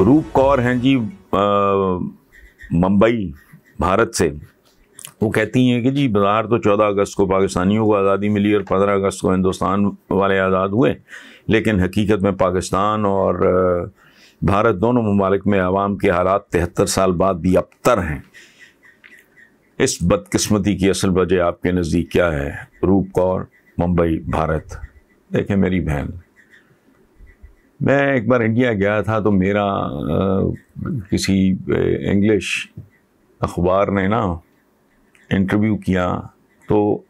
रूप कौर हैं जी मुंबई भारत से। वो कहती हैं कि जी बाहर तो 14 अगस्त को पाकिस्तानियों को आज़ादी मिली और 15 अगस्त को हिंदुस्तान वाले आज़ाद हुए, लेकिन हकीकत में पाकिस्तान और भारत दोनों ममालिक में अवाम के हालात 73 साल बाद भी अबतर हैं। इस बदकिस्मती की असल वजह आपके नज़दीक क्या है? रूप कौर, मुंबई भारत। देखें मेरी बहन, मैं एक बार इंडिया गया था तो मेरा किसी इंग्लिश अखबार ने ना इंटरव्यू किया, तो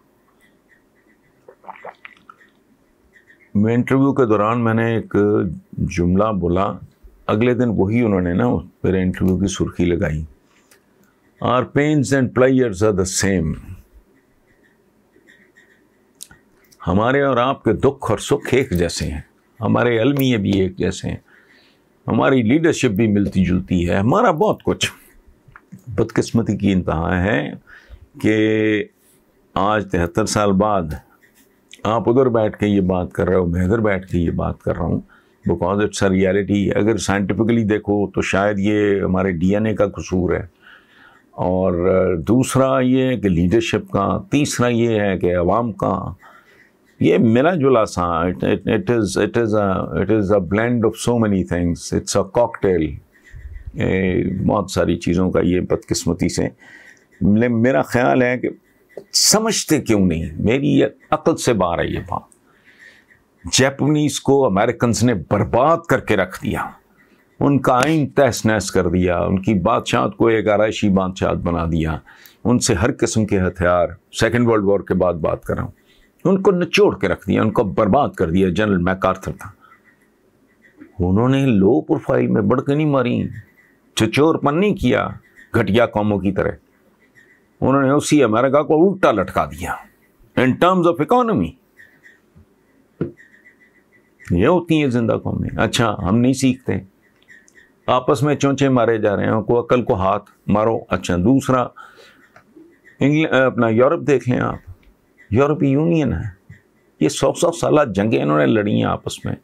मैं इंटरव्यू के दौरान मैंने एक जुमला बोला, अगले दिन वही उन्होंने ना मेरे इंटरव्यू की सुर्खी लगाई, our pains and pleasures are the same. हमारे और आपके दुख और सुख एक जैसे हैं, हमारे अलमिये भी एक जैसे हैं, हमारी लीडरशिप भी मिलती जुलती है, हमारा बहुत कुछ। बदकिस्मती की इंतहा है कि आज 73 साल बाद आप उधर बैठ के ये बात कर रहे हो, मैं इधर बैठ के ये बात कर रहा हूँ, बिकॉज इट्स अ रियलिटी। अगर साइंटिफिकली देखो तो शायद ये हमारे डीएनए का कसूर है, और दूसरा ये है कि लीडरशिप का, तीसरा ये है कि अवाम का, ये मिला जुला सा, it is a blend of so many things, it's a cocktail, बहुत सारी चीज़ों का ये बदकिस्मती से। मेरा ख्याल है कि समझते क्यों नहीं, मेरी अक्ल से बाहर है ये बात। जैपनीज़ को अमेरिकन्स ने बर्बाद करके रख दिया, उनका आइन तहस नहस कर दिया, उनकी बादशाहत को एक आराइशी बादशाहत बना दिया, उनसे हर किस्म के हथियार, सेकेंड वर्ल्ड वॉर के बाद बात कर रहा हूँ, उनको निचोड़ के रख दिया, उनको बर्बाद कर दिया। जनरल मैकार्थर था, उन्होंने लो प्रोफाइल में बढ़ के नहीं मारी, चचोरपन नहीं किया घटिया कौमों की तरह, उन्होंने उसी अमेरिका को उल्टा लटका दिया इन टर्म्स ऑफ इकोनॉमी। ये होती है जिंदा कौमें। अच्छा, हम नहीं सीखते, आपस में चोंचे मारे जा रहे हैं, को अकल को हाथ मारो। अच्छा, दूसरा अपना यूरोप देख लें आप, यूरोपीय यूनियन है, ये 100 साल जंगें इन्होंने लड़ी हैं आपस में,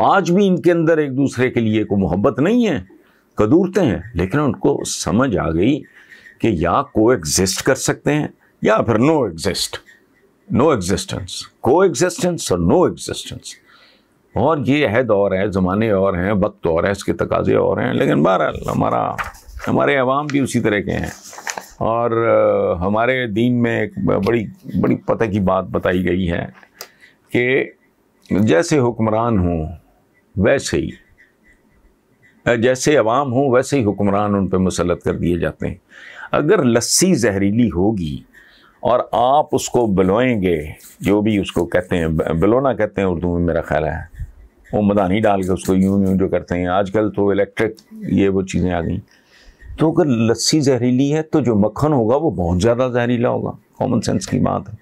आज भी इनके अंदर एक दूसरे के लिए कोई मोहब्बत नहीं है, कदूरते हैं, लेकिन उनको समझ आ गई कि या को एग्जिस्ट कर सकते हैं या फिर नो एग्जिस्टेंस, को एग्जिस्टेंस और नो एग्जिस्टेंस। और ये है दौर है, ज़माने और हैं, वक्त और है, इसके तकाजे और हैं, लेकिन बहरहाल हमारे अवाम भी उसी तरह के हैं। और हमारे दीन में एक बड़ी पता की बात बताई गई है कि जैसे हुक्मरान हों वैसे ही, जैसे अवाम हो वैसे ही हुक्मरान उन पर मुसल्लत कर दिए जाते हैं। अगर लस्सी जहरीली होगी और आप उसको बिलोएंगे, जो भी उसको कहते हैं, बिलोना कहते हैं उर्दू में मेरा ख्याल है, वो मदानी डाल के उसको यूं जो करते हैं, आजकल तो इलेक्ट्रिक ये वो चीज़ें आ गई। तो अगर लस्सी जहरीली है तो जो मक्खन होगा वो बहुत ज़्यादा जहरीला होगा, कॉमन सेंस की बात है।